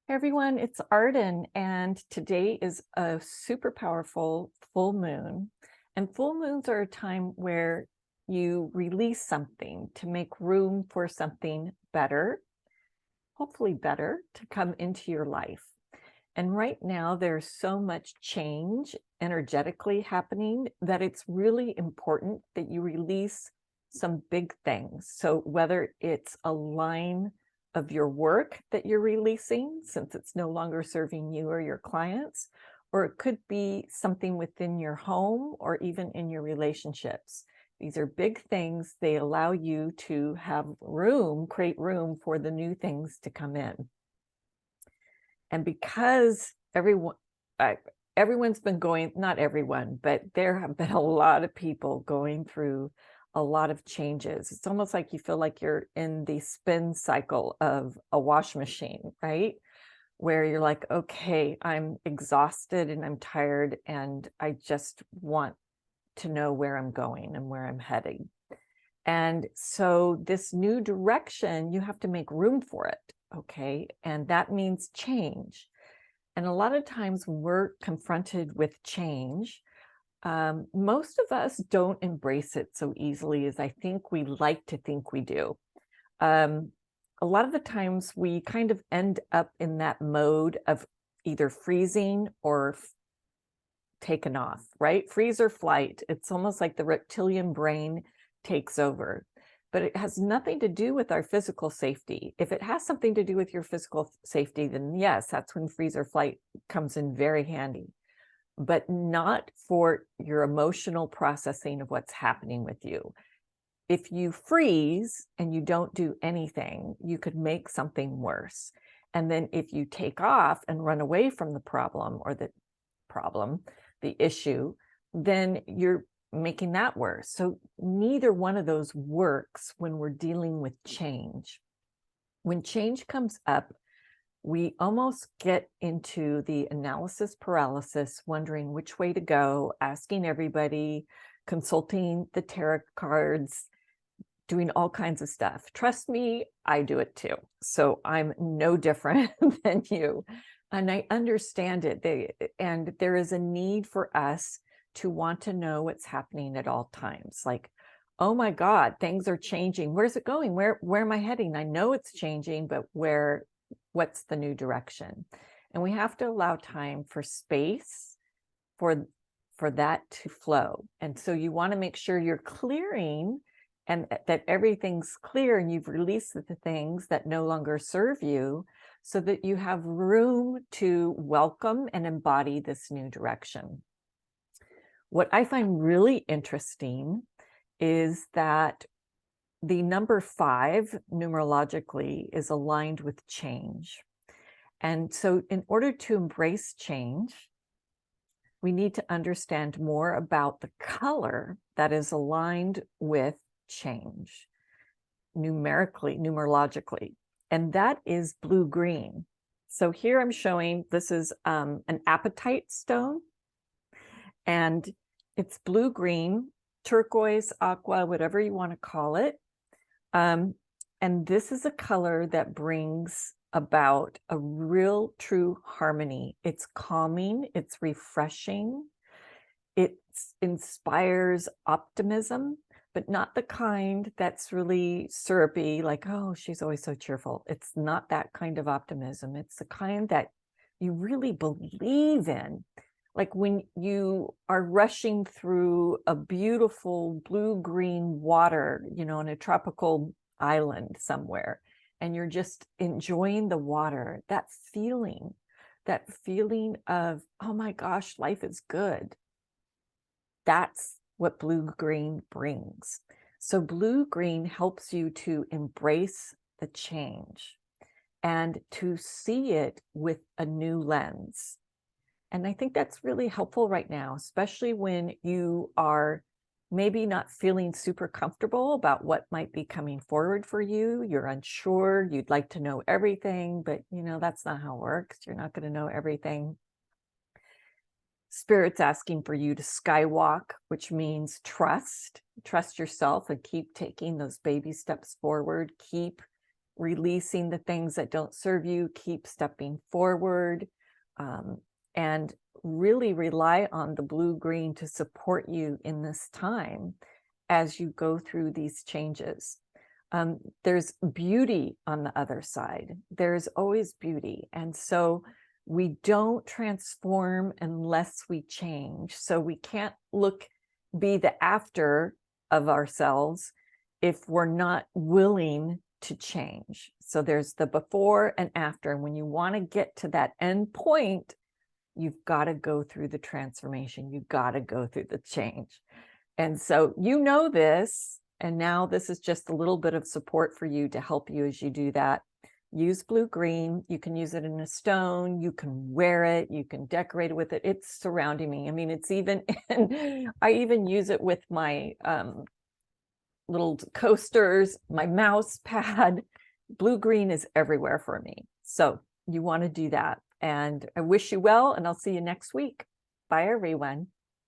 Hey everyone, it's Arden, and today is a super powerful full moon. And full moons are a time where you release something to make room for something better, hopefully better, to come into your life. And right now, there's so much change energetically happening that it's really important that you release some big things. So, whether it's a line of your work that you're releasing, since it's no longer serving you or your clients, or it could be something within your home or even in your relationships. These are big things. They allow you to have room, create room for the new things to come in. And because uh, everyone's been going, not everyone, but there have been a lot of people going through a lot of changes. It's almost like you feel like you're in the spin cycle of a wash machine, right? Where you're like, okay, I'm exhausted and I'm tired and I just want to know where I'm going and where I'm heading. And so this new direction, you have to make room for it. Okay. And that means change. And a lot of times when we're confronted with change, most of us don't embrace it so easily as I think we like to think we do. Um, a lot of the times we kind of end up in that mode of either freezing or taken off, right? Freeze or flight. It's almost like the reptilian brain takes over, but it has nothing to do with our physical safety. If it has something to do with your physical safety, then yes, that's when freeze or flight comes in very handy, but not for your emotional processing of what's happening with you. If you freeze and you don't do anything, you could make something worse. And then if you take off and run away from the problem or the issue, then you're making that worse. So neither one of those works when we're dealing with change. When change comes up, we almost get into the analysis paralysis, wondering which way to go, asking everybody, consulting the tarot cards, doing all kinds of stuff. Trust me, I do it too. So I'm no different than you. And I understand it. And there is a need for us to want to know what's happening at all times. Like, oh my God, things are changing. Where's it going? Where am I heading? I know it's changing, but what's the new direction? And we have to allow time for space for that to flow. And so you want to make sure you're clearing and that everything's clear and you've released the things that no longer serve you so that you have room to welcome and embody this new direction. What I find really interesting is that the number 5 numerologically is aligned with change. And so in order to embrace change, we need to understand more about the color that is aligned with change numerologically, and that is blue-green. So here I'm showing, this is an apatite stone, and it's blue-green, turquoise, aqua, whatever you want to call it. And this is a color that brings about a real true harmony. It's calming, it's refreshing, it inspires optimism, but not the kind that's really syrupy, like, oh, she's always so cheerful. It's not that kind of optimism. It's the kind that you really believe in. Like when you are rushing through a beautiful blue-green water, in a tropical island somewhere, and you're just enjoying the water, that feeling of, oh my gosh, life is good. That's what blue-green brings. So blue-green helps you to embrace the change and to see it with a new lens. And I think that's really helpful right now, especially when you are maybe not feeling super comfortable about what might be coming forward for you. You're unsure, you'd like to know everything, but that's not how it works. You're not going to know everything. Spirit's asking for you to skywalk, which means trust yourself and keep taking those baby steps forward. Keep releasing the things that don't serve you, keep stepping forward, and really rely on the blue-green to support you in this time as you go through these changes. There's beauty on the other side. There's always beauty. And so we don't transform unless we change. So we can't be the after of ourselves if we're not willing to change. So there's the before and after. And when you want to get to that end point, you've got to go through the transformation. You've got to go through the change. And so you know this, and now this is just a little bit of support for you to help you as you do that. Use blue-green. You can use it in a stone. You can wear it. You can decorate it with it. It's surrounding me. I mean, it's even, I even use it with my little coasters, my mouse pad. Blue-green is everywhere for me. So you want to do that. And I wish you well, and I'll see you next week. Bye, everyone.